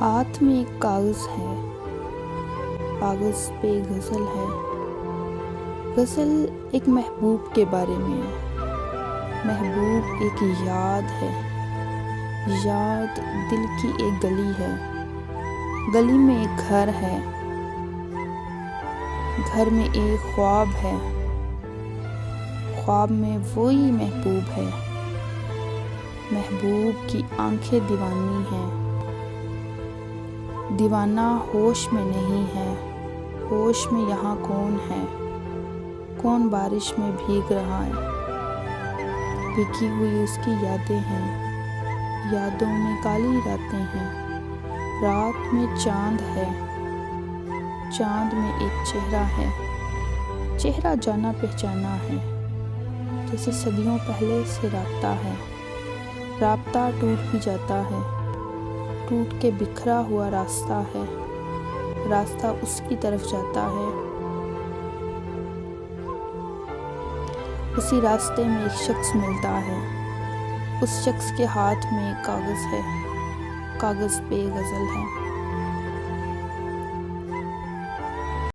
ہاتھ میں ایک کاغذ ہے، کاغذ پہ غزل ہے۔ غزل ایک محبوب کے بارے میں ہے۔ محبوب ایک یاد ہے، یاد دل کی ایک گلی ہے۔ گلی میں ایک گھر ہے، گھر میں ایک خواب ہے۔ خواب میں وہی محبوب ہے۔ محبوب کی آنکھیں دیوانی ہیں۔ دیوانہ ہوش میں نہیں ہے، ہوش میں یہاں کون ہے؟ کون بارش میں بھیگ رہا ہے؟ بھیگی ہوئی اس کی یادیں ہیں، یادوں میں کالی راتیں ہیں۔ رات میں چاند ہے، چاند میں ایک چہرہ ہے۔ چہرہ جانا پہچانا ہے، جیسے صدیوں پہلے سے رابطہ ہے۔ رابطہ ٹوٹ بھی جاتا ہے، ٹوٹ کے بکھرا ہوا راستہ ہے۔ راستہ اس کی طرف جاتا ہے، اسی راستے میں ایک شخص ملتا ہے۔ اس شخص کے ہاتھ میں ایک کاغذ ہے، کاغذ پہ غزل ہے۔